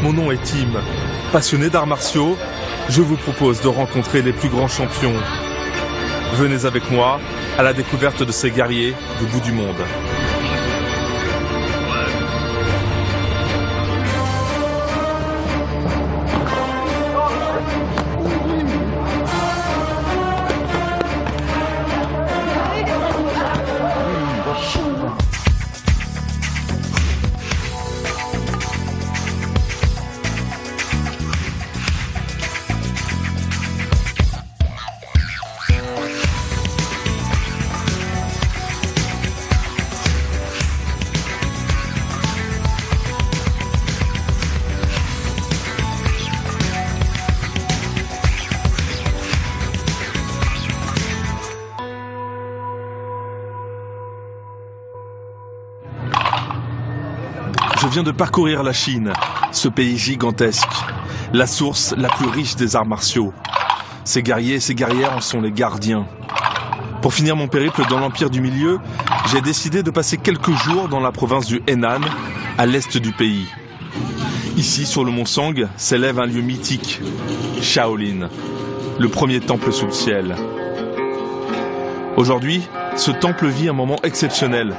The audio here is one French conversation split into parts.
mon nom est Tim. Passionné d'arts martiaux, je vous propose de rencontrer les plus grands champions. Venez avec moi à la découverte de ces guerriers du bout du monde. Je viens de parcourir la Chine, ce pays gigantesque, la source la plus riche des arts martiaux. Ces guerriers et ces guerrières en sont les gardiens. Pour finir mon périple dans l'Empire du Milieu, j'ai décidé de passer quelques jours dans la province du Henan, à l'est du pays. Ici, sur le mont Sang, s'élève un lieu mythique, Shaolin, le premier temple sous le ciel. Aujourd'hui, ce temple vit un moment exceptionnel.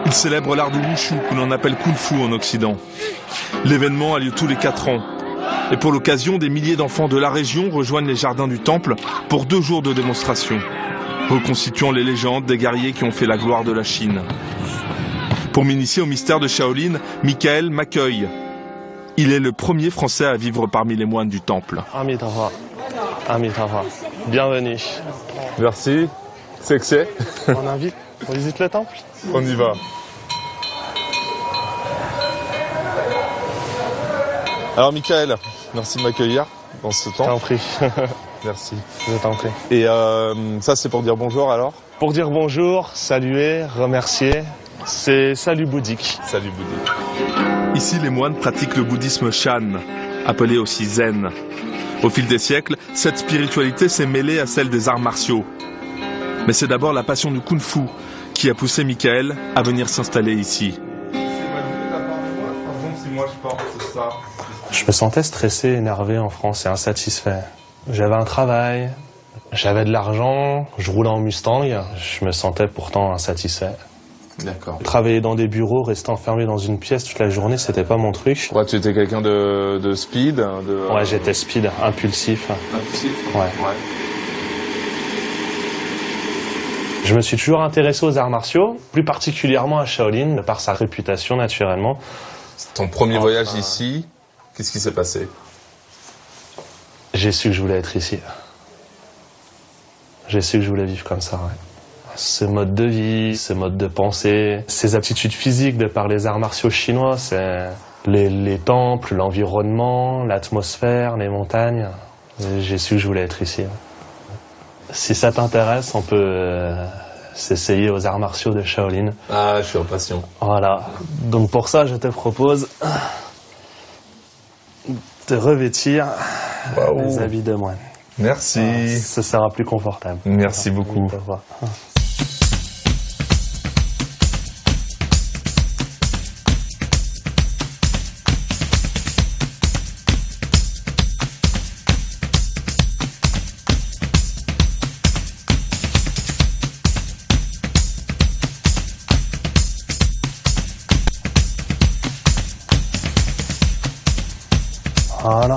Il célèbre l'art du Wushu, que l'on appelle Kung Fu en Occident. L'événement a lieu tous les 4 ans. Et pour l'occasion, des milliers d'enfants de la région rejoignent les jardins du temple pour 2 jours de démonstration, reconstituant les légendes des guerriers qui ont fait la gloire de la Chine. Pour m'initier au mystère de Shaolin, Michael m'accueille. Il est le premier Français à vivre parmi les moines du temple. Amitabha. Amitabha. Bienvenue. Merci. C'est que c'est. On visite le temple? On y va. Alors Michael, merci de m'accueillir dans ce temps. Je t'en prie. Merci. Je t'en prie. Et ça c'est pour dire bonjour alors? Pour dire bonjour, saluer, remercier, c'est salut bouddhique. Salut bouddhique. Ici les moines pratiquent le bouddhisme Shan, appelé aussi Zen. Au fil des siècles, cette spiritualité s'est mêlée à celle des arts martiaux. Mais c'est d'abord la passion du Kung Fu qui a poussé Michael à venir s'installer ici. Je me sentais stressé, énervé en France et insatisfait. J'avais un travail, j'avais de l'argent, je roulais en Mustang, je me sentais pourtant insatisfait. D'accord. Travailler dans des bureaux, rester enfermé dans une pièce toute la journée, c'était pas mon truc. Ouais, tu étais quelqu'un de speed Ouais, j'étais speed, impulsif. Impulsif? Ouais. Je me suis toujours intéressé aux arts martiaux, plus particulièrement à Shaolin, de par sa réputation naturellement. Ton premier voyage ici, qu'est-ce qui s'est passé? J'ai su que je voulais être ici. J'ai su que je voulais vivre comme ça, ouais. Ce mode de vie, ce mode de pensée, ces aptitudes physiques de par les arts martiaux chinois, c'est les temples, l'environnement, l'atmosphère, les montagnes. J'ai su que je voulais être ici. Si ça t'intéresse, on peut s'essayer aux arts martiaux de Shaolin. Ah, je suis impatient. Voilà. Donc pour ça, je te propose de revêtir les habits de moine. Merci. Ce sera plus confortable. Merci beaucoup. Voilà.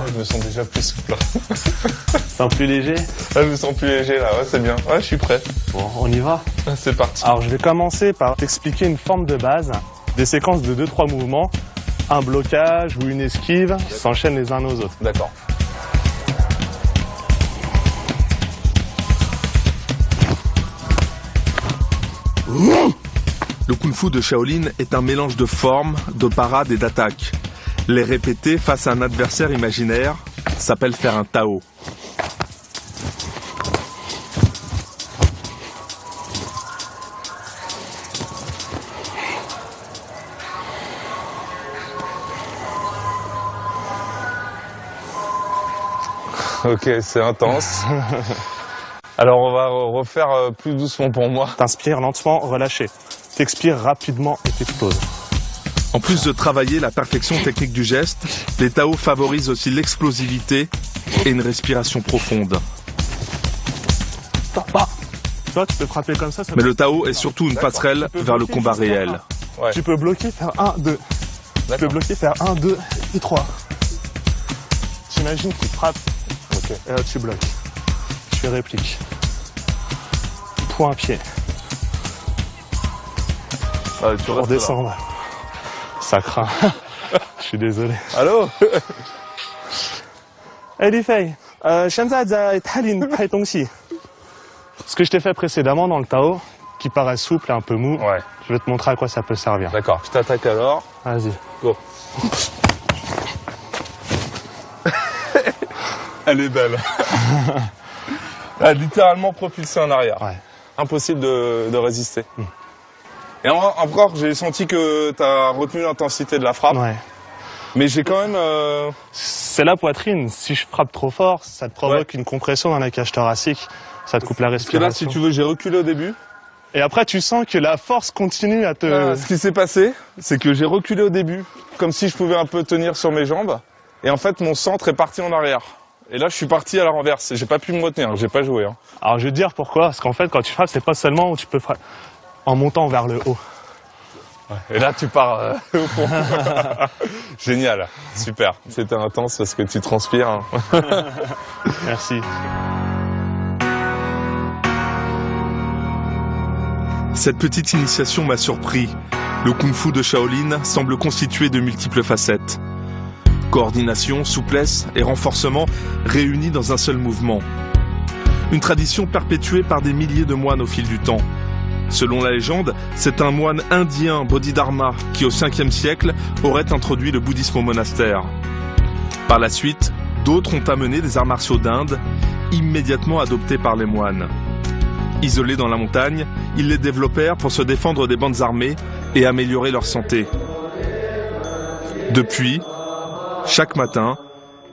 Je me sens déjà plus souple. Sens plus léger? Je me sens plus léger là, ouais c'est bien. Ouais, je suis prêt. Bon, on y va? C'est parti. Alors je vais commencer par t'expliquer une forme de base, des séquences de 2-3 mouvements, un blocage ou une esquive qui s'enchaînent les uns aux autres. D'accord. Le Kung Fu de Shaolin est un mélange de formes, de parades et d'attaques. Les répéter face à un adversaire imaginaire s'appelle faire un Tao. Ok, c'est intense. Alors on va refaire plus doucement pour moi. T'inspires lentement, relâché. T'expires rapidement et t'exploses. En plus de travailler la perfection technique du geste, les Tao favorisent aussi l'explosivité et une respiration profonde. Toi, tu peux frapper comme ça. Mais le Tao est surtout une passerelle vers le combat réel. Ouais. Tu peux bloquer, faire 1, 2. Tu peux bloquer, faire 1, 2 et 3. T'imagines qu'il frappe. Ok. Et là, tu bloques. Tu répliques. Point pied. Ah, tu pour descendre. Ça craint. Je suis désolé. Allô? 哎，李飞，现在在泰林拍东西。Ce que je t'ai fait précédemment dans le Tao, qui paraît souple et un peu mou, Ouais. je vais te montrer à quoi ça peut servir. D'accord, je t'attaque alors. Vas-y. Go. Elle est belle. Elle a littéralement propulsé en arrière. Ouais. Impossible de résister. Et encore, j'ai senti que tu as retenu l'intensité de la frappe. Ouais. Mais j'ai quand même... C'est la poitrine. Si je frappe trop fort, ça te provoque une compression dans la cage thoracique. Ça te coupe la Parce que respiration. là, si tu veux, j'ai reculé au début. Et après, tu sens que la force continue à te... Ce qui s'est passé, c'est que j'ai reculé au début, comme si je pouvais un peu tenir sur mes jambes. Et en fait, mon centre est parti en arrière. Et là, je suis parti à la renverse. J'ai pas pu me retenir, j'ai pas joué. Hein. Alors, je vais te dire pourquoi. Parce qu'en fait, quand tu frappes, c'est pas seulement où tu peux frapper en montant vers le haut. Et là, tu pars au fond. Génial, super. C'était intense parce que tu transpires. Hein. Merci. Cette petite initiation m'a surpris. Le kung-fu de Shaolin semble constitué de multiples facettes. Coordination, souplesse et renforcement réunis dans un seul mouvement. Une tradition perpétuée par des milliers de moines au fil du temps. Selon la légende, c'est un moine indien Bodhidharma qui au 5e siècle aurait introduit le bouddhisme au monastère. Par la suite, d'autres ont amené des arts martiaux d'Inde, immédiatement adoptés par les moines. Isolés dans la montagne, ils les développèrent pour se défendre des bandes armées et améliorer leur santé. Depuis, chaque matin,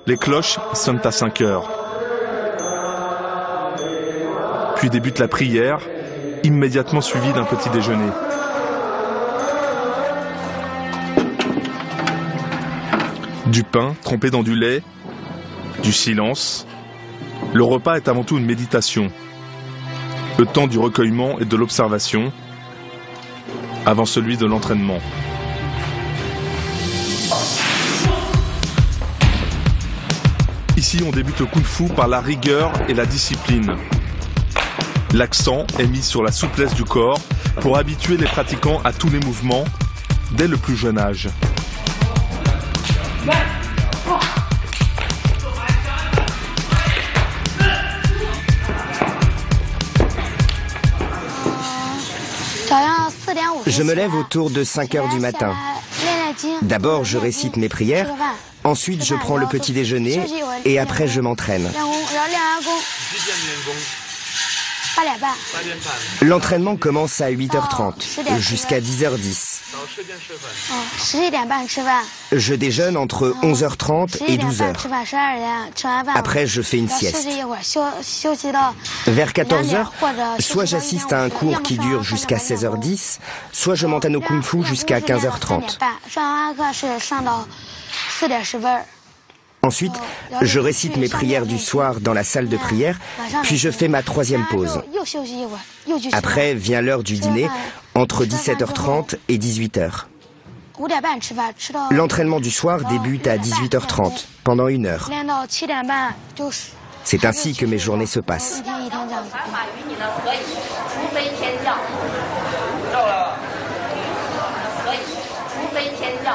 les cloches sonnent à 5 heures. Puis débute la prière, immédiatement suivie d'un petit déjeuner. Du pain trempé dans du lait, du silence. Le repas est avant tout une méditation. Le temps du recueillement et de l'observation, avant celui de l'entraînement. Ici, on débute le kung-fu par la rigueur et la discipline. L'accent est mis sur la souplesse du corps pour habituer les pratiquants à tous les mouvements dès le plus jeune âge. Je me lève autour de 5 heures du matin. D'abord, je récite mes prières, ensuite je prends le petit déjeuner et après je m'entraîne. L'entraînement commence à 8h30 jusqu'à 10h10. Je déjeune entre 11h30 et 12h. Après, je fais une sieste. Vers 14h, soit j'assiste à un cours qui dure jusqu'à 16h10, soit je m'entraîne au kung-fu jusqu'à 15h30. Ensuite, je récite mes prières du soir dans la salle de prière, puis je fais ma 3e pause. Après vient l'heure du dîner, entre 17h30 et 18h. L'entraînement du soir débute à 18h30, pendant 1 heure. C'est ainsi que mes journées se passent.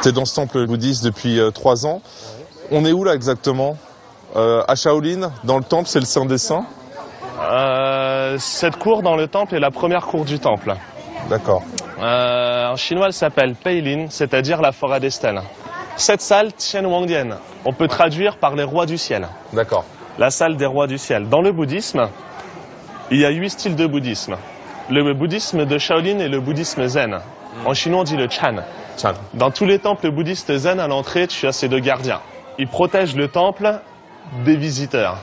C'est dans ce temple bouddhiste depuis 3 ans. On est où là exactement? À Shaolin, dans le temple, c'est le Saint des Saints? Cette cour dans le temple est la première cour du temple. D'accord. En chinois, elle s'appelle Peilin, c'est-à-dire la forêt des stèles. Cette salle, Tian Wangdian, on peut traduire par les rois du ciel. D'accord. La salle des rois du ciel. Dans le bouddhisme, il y a 8 styles de bouddhisme. Le bouddhisme de Shaolin est le bouddhisme zen. En chinois, on dit le Chan. Chan. Dans tous les temples bouddhistes zen, à l'entrée, tu as ces 2 gardiens. Ils protègent le temple des visiteurs.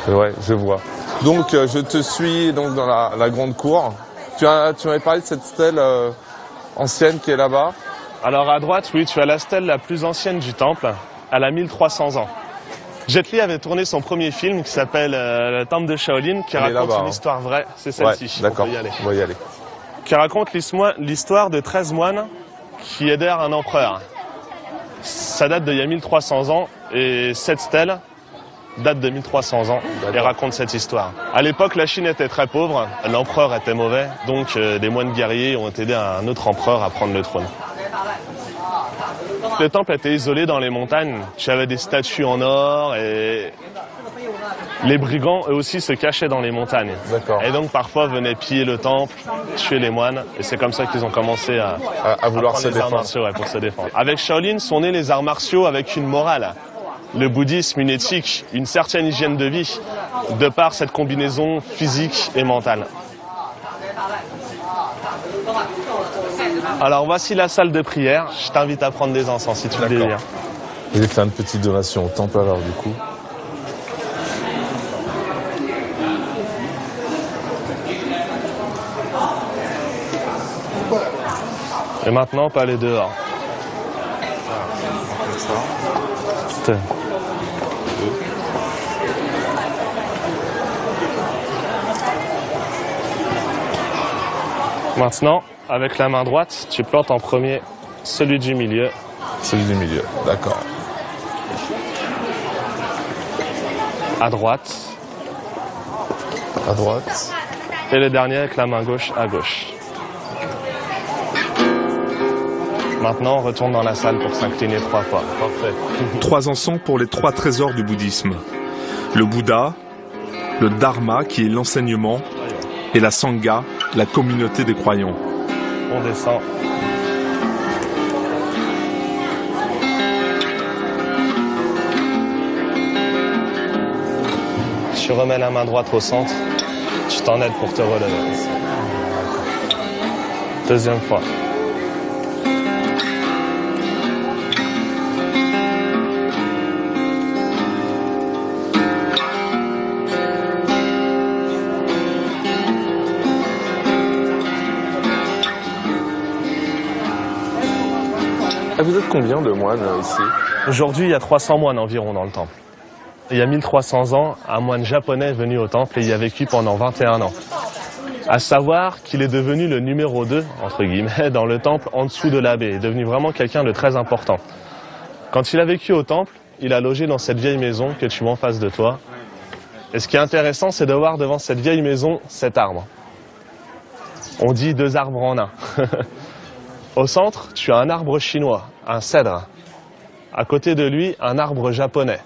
Ouais, je vois. Donc, je te suis donc dans la grande cour. Tu m'avais parlé de cette stèle ancienne qui est là-bas. Alors à droite, oui, tu as la stèle la plus ancienne du temple. Elle a 1300 ans. Jet Li avait tourné son premier film qui s'appelle Le Temple de Shaolin, qui raconte une histoire vraie. C'est celle-ci. Ouais, d'accord, on va y aller. Qui raconte l'histoire de 13 moines qui aidèrent un empereur. Ça date d'il y a 1300 ans et cette stèle date de 1300 ans et raconte cette histoire. À l'époque, la Chine était très pauvre, l'empereur était mauvais, donc des moines guerriers ont aidé un autre empereur à prendre le trône. Le temple était isolé dans les montagnes, tu avais des statues en or et les brigands eux aussi se cachaient dans les montagnes. Et donc parfois venaient piller le temple, tuer les moines et c'est comme ça qu'ils ont commencé à vouloir se défendre. Arts martiaux, pour se défendre. Avec Shaolin sont nés les arts martiaux avec une morale. Le bouddhisme, une éthique, une certaine hygiène de vie, de par cette combinaison physique et mentale. Alors voici la salle de prière, je t'invite à prendre des encens si tu le désires. Je vais faire une petite donation au temple alors du coup. Et maintenant, pas aller dehors. Maintenant, avec la main droite, tu plantes en premier celui du milieu. Celui du milieu, d'accord. À droite. À droite. Et le dernier avec la main gauche à gauche. Maintenant, on retourne dans la salle pour s'incliner 3 fois. Parfait. 3 encens pour les 3 trésors du bouddhisme. Le Bouddha, le Dharma qui est l'enseignement et la Sangha, la communauté des croyants. On descend. Tu remets la main droite au centre, tu t'en aides pour te relever. Deuxième fois. Vous êtes combien de moines ici? Aujourd'hui, il y a 300 moines environ dans le temple. Il y a 1300 ans, un moine japonais est venu au temple et y a vécu pendant 21 ans. À savoir qu'il est devenu le numéro 2, entre guillemets, dans le temple en dessous de l'abbé. Il est devenu vraiment quelqu'un de très important. Quand il a vécu au temple, il a logé dans cette vieille maison que tu vois en face de toi. Et ce qui est intéressant, c'est de voir devant cette vieille maison cet arbre. On dit 2 arbres en un. Au centre, tu as un arbre chinois, un cèdre. À côté de lui, un arbre japonais.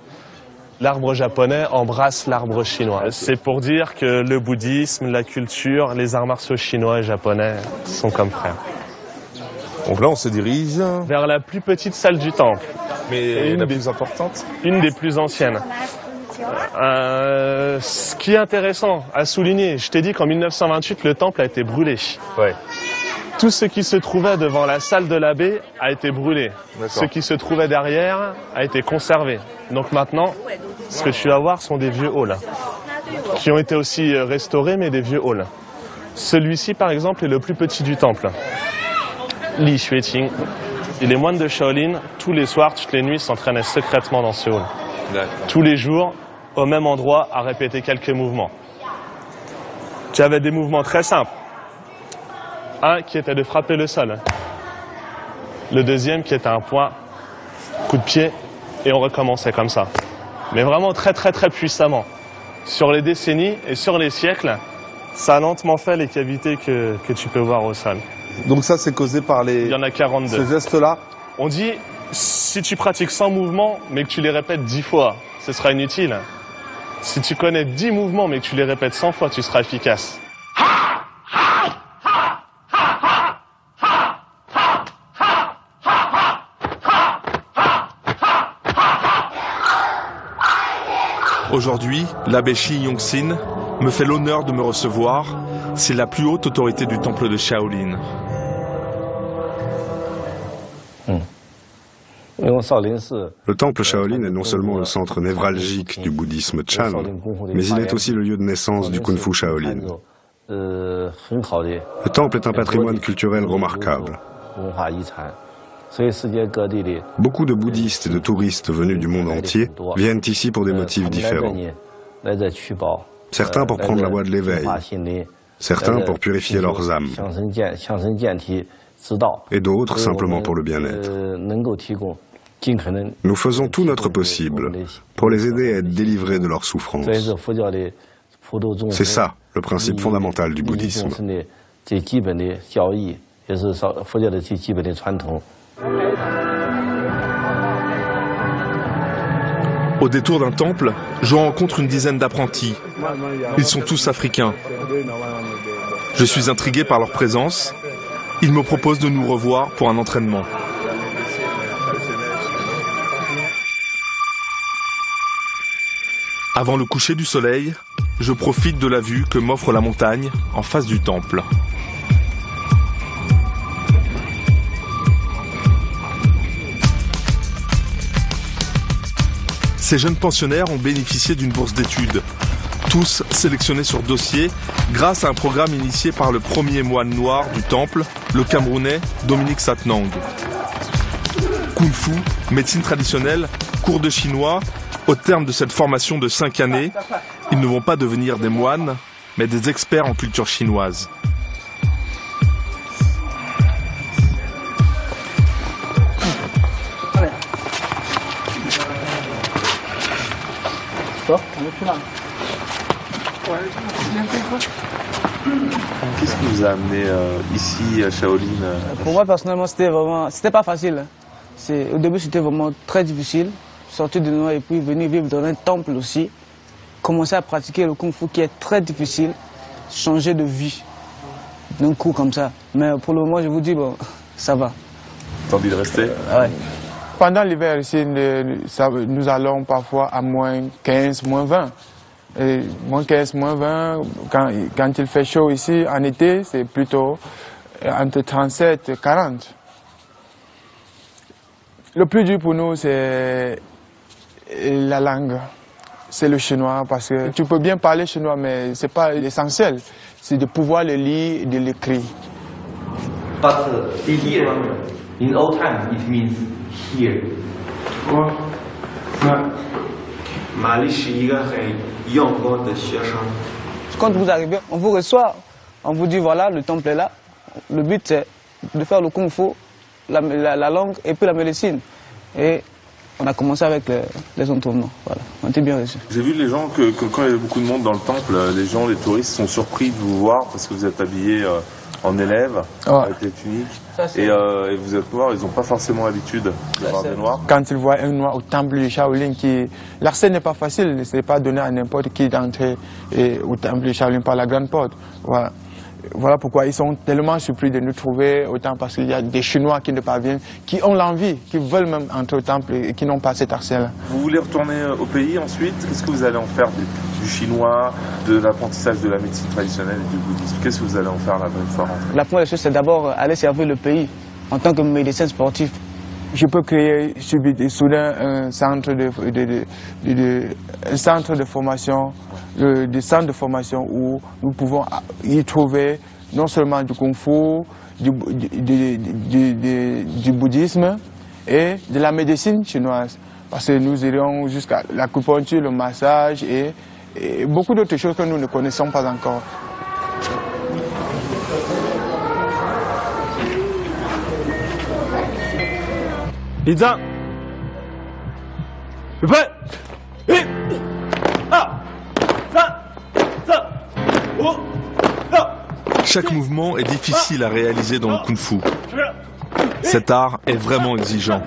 L'arbre japonais embrasse l'arbre chinois. C'est pour dire que le bouddhisme, la culture, les arts martiaux chinois et japonais sont comme frères. Donc là, on se dirige vers la plus petite salle du temple. Mais une des plus importantes? Une des plus anciennes. Ce qui est intéressant à souligner, je t'ai dit qu'en 1928, le temple a été brûlé. Ouais. Tout ce qui se trouvait devant la salle de l'abbé a été brûlé. Ce qui se trouvait derrière a été conservé. Donc maintenant, ce que tu vas voir sont des vieux halls, qui ont été aussi restaurés, mais des vieux halls. Celui-ci, par exemple, est le plus petit du temple. Li Xueqing. Il est moine de Shaolin. Tous les soirs, toutes les nuits, s'entraînait secrètement dans ce hall. Tous les jours, au même endroit, à répéter quelques mouvements. Tu avais des mouvements très simples. Un qui était de frapper le sol. Le deuxième qui était un point, coup de pied, et on recommençait comme ça. Mais vraiment très très très puissamment. Sur les décennies et sur les siècles, ça a lentement fait les cavités que tu peux voir au sol. Donc ça c'est causé par Il y en a 42. Ces gestes-là? On dit, si tu pratiques 100 mouvements, mais que tu les répètes 10 fois, ce sera inutile. Si tu connais 10 mouvements, mais que tu les répètes 100 fois, tu seras efficace. Aujourd'hui, l'abbé Shi Yongxin me fait l'honneur de me recevoir. C'est la plus haute autorité du temple de Shaolin. Le temple Shaolin est non seulement le centre névralgique du bouddhisme Chan, mais il est aussi le lieu de naissance du Kung Fu Shaolin. Le temple est un patrimoine culturel remarquable. Beaucoup de bouddhistes et de touristes venus du monde entier viennent ici pour des motifs différents. Certains pour prendre la voie de l'éveil, certains pour purifier leurs âmes, et d'autres simplement pour le bien-être. Nous faisons tout notre possible pour les aider à être délivrés de leurs souffrances. C'est ça, le principe fondamental du bouddhisme. Au détour d'un temple, je rencontre une dizaine d'apprentis. Ils sont tous africains. Je suis intrigué par leur présence. Ils me proposent de nous revoir pour un entraînement. Avant le coucher du soleil, je profite de la vue que m'offre la montagne en face du temple. Ces jeunes pensionnaires ont bénéficié d'une bourse d'études, tous sélectionnés sur dossier grâce à un programme initié par le premier moine noir du temple, le Camerounais Dominique Satnang. Kung Fu, médecine traditionnelle, cours de chinois, au terme de cette formation de 5 années, ils ne vont pas devenir des moines, mais des experts en culture chinoise. Qu'est-ce qui vous a amené ici à Shaolin? Pour moi personnellement c'était pas facile. Au début c'était vraiment très difficile. Sortir de Noir et puis venir vivre dans un temple aussi. Commencer à pratiquer le Kung Fu qui est très difficile. Changer de vie d'un coup comme ça. Mais pour le moment je vous dis bon, ça va. T'as envie de rester? Ouais. Pendant l'hiver ici, nous allons parfois à moins 15, moins 20. Et moins 15, moins 20, quand il fait chaud ici, en été, c'est plutôt entre 37 et 40. Le plus dur pour nous, c'est la langue. C'est le chinois, parce que tu peux bien parler chinois, mais ce n'est pas l'essentiel. C'est de pouvoir le lire et de l'écrire. But here, in old time, it means here. Quand vous arrivez, on vous reçoit, on vous dit voilà, le temple est là. Le but c'est de faire le Kung Fu, la langue et puis la médecine. Et on a commencé avec les entournements. Voilà, on était bien reçus. J'ai vu les gens que quand il y avait beaucoup de monde dans le temple, les touristes sont surpris de vous voir parce que vous êtes habillés en élève, avec les tuniques. Et vous êtes noirs, ils n'ont pas forcément l'habitude de voir des noirs. Quand ils voient un noir au temple de Shaolin, l'accès n'est pas facile, ce n'est pas donné à n'importe qui d'entrer au temple de Shaolin par la grande porte. Voilà pourquoi ils sont tellement surpris de nous trouver autant, parce qu'il y a des Chinois qui ne parviennent, qui ont l'envie, qui veulent même entrer au temple et qui n'ont pas cet accès-là. Vous voulez retourner au pays ensuite? Qu'est-ce que vous allez en faire du chinois, de l'apprentissage de la médecine traditionnelle et du bouddhisme? Qu'est-ce que vous allez en faire là-bas une fois rentré? La première chose, c'est d'abord aller servir le pays en tant que médecin sportif. Je peux créer soudain un centre de formation, des centres de formation où nous pouvons y trouver non seulement du Kung Fu, du bouddhisme et de la médecine chinoise. Parce que nous irons jusqu'à l'acupuncture, le massage et beaucoup d'autres choses que nous ne connaissons pas encore. Chaque mouvement est difficile à réaliser dans le Kung Fu. Cet art est vraiment exigeant.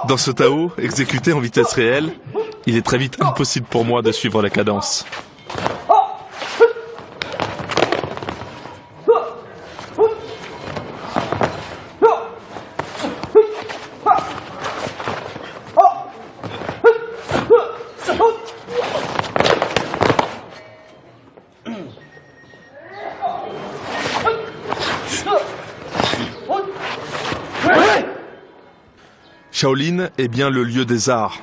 Dans ce Tao, exécuté en vitesse réelle, il est très vite impossible pour moi de suivre la cadence. Shaolin est bien le lieu des arts,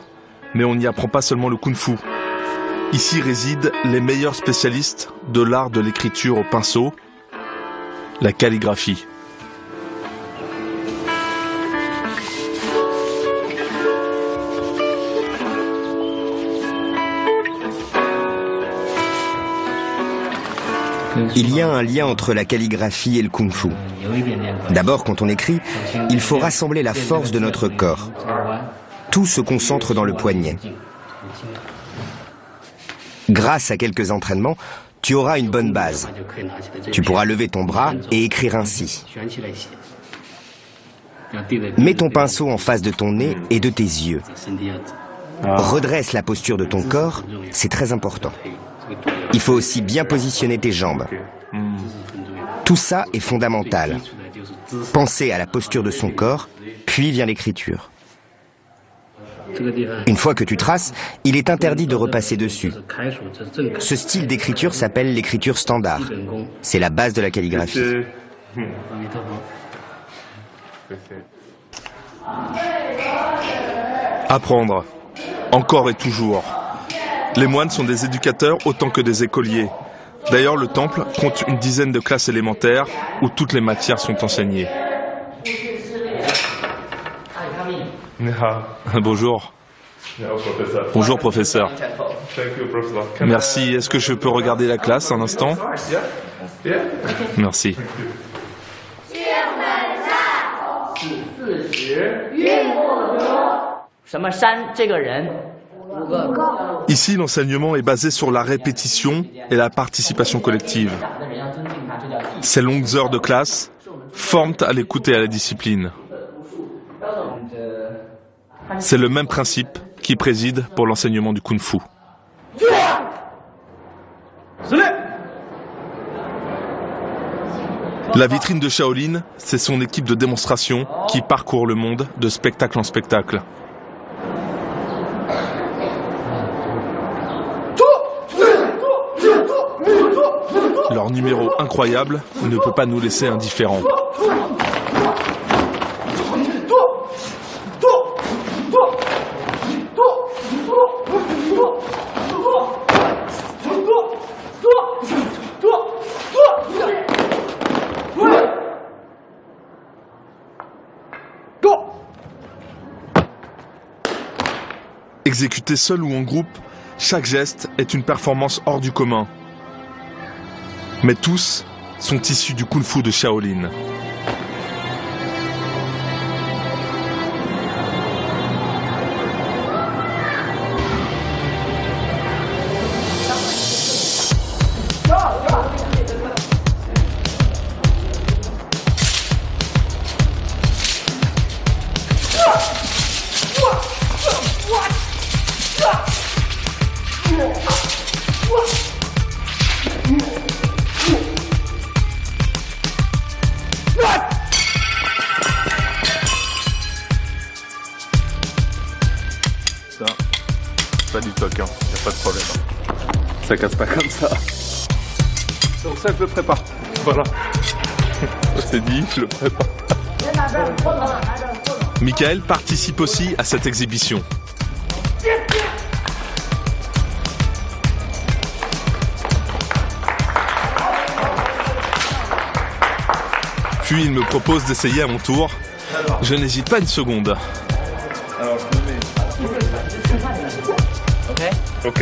mais on n'y apprend pas seulement le kung-fu. Ici résident les meilleurs spécialistes de l'art de l'écriture au pinceau, la calligraphie. Il y a un lien entre la calligraphie et le kung-fu. D'abord, quand on écrit, il faut rassembler la force de notre corps. Tout se concentre dans le poignet. Grâce à quelques entraînements, tu auras une bonne base. Tu pourras lever ton bras et écrire ainsi. Mets ton pinceau en face de ton nez et de tes yeux. Redresse la posture de ton corps, c'est très important. Il faut aussi bien positionner tes jambes. Tout ça est fondamental. Penser à la posture de son corps, puis vient l'écriture. Une fois que tu traces, il est interdit de repasser dessus. Ce style d'écriture s'appelle l'écriture standard. C'est la base de la calligraphie. Apprendre, encore et toujours. Les moines sont des éducateurs autant que des écoliers. D'ailleurs, le temple compte une dizaine de classes élémentaires où toutes les matières sont enseignées. Bonjour. Bonjour, professeur. Merci. Est-ce que je peux regarder la classe un instant? Merci. Ici, l'enseignement est basé sur la répétition et la participation collective. Ces longues heures de classe forment à l'écoute et à la discipline. C'est le même principe qui préside pour l'enseignement du kung-fu. La vitrine de Shaolin, c'est son équipe de démonstration qui parcourt le monde de spectacle en spectacle. Leur numéro incroyable ne peut pas nous laisser indifférents. Exécuté seul ou en groupe, chaque geste est une performance hors du commun. Mais tous sont issus du kung-fu de Shaolin. Ça, pas du toc, hein. Y a pas de problème. Ça casse pas comme ça. C'est pour ça que je le prépare. Voilà. C'est dit, je le prépare. Michael participe aussi à cette exhibition. Puis il me propose d'essayer à mon tour. Je n'hésite pas une seconde. Alors je me mets. Ok.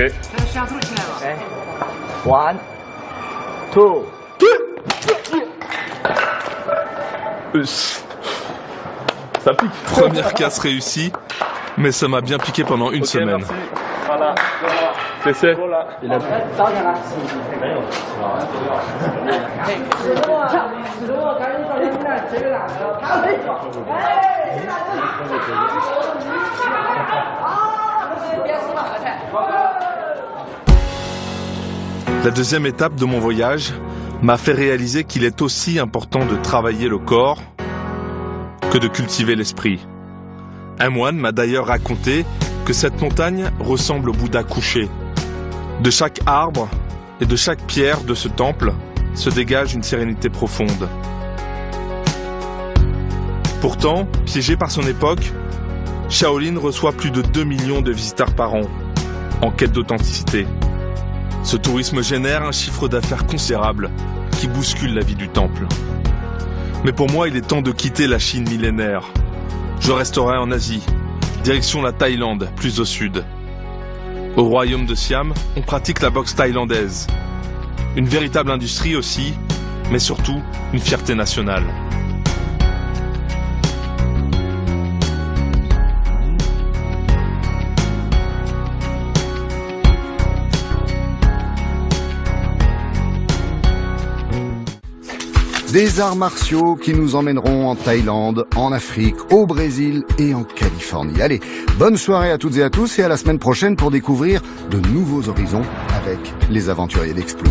1, 2. Ça pique. Première casse réussie, mais ça m'a bien piqué pendant une semaine. Merci. Voilà. C'est il a... La deuxième étape de mon voyage m'a fait réaliser qu'il est aussi important de travailler le corps que de cultiver l'esprit. Un moine m'a d'ailleurs raconté que cette montagne ressemble au Bouddha couché. De chaque arbre et de chaque pierre de ce temple se dégage une sérénité profonde. Pourtant, piégé par son époque, Shaolin reçoit plus de 2 millions de visiteurs par an, en quête d'authenticité. Ce tourisme génère un chiffre d'affaires considérable qui bouscule la vie du temple. Mais pour moi, il est temps de quitter la Chine millénaire. Je resterai en Asie, direction la Thaïlande, plus au sud. Au royaume de Siam, on pratique la boxe thaïlandaise. Une véritable industrie aussi, mais surtout une fierté nationale. Des arts martiaux qui nous emmèneront en Thaïlande, en Afrique, au Brésil et en Californie. Allez, bonne soirée à toutes et à tous et à la semaine prochaine pour découvrir de nouveaux horizons avec les aventuriers d'Explo.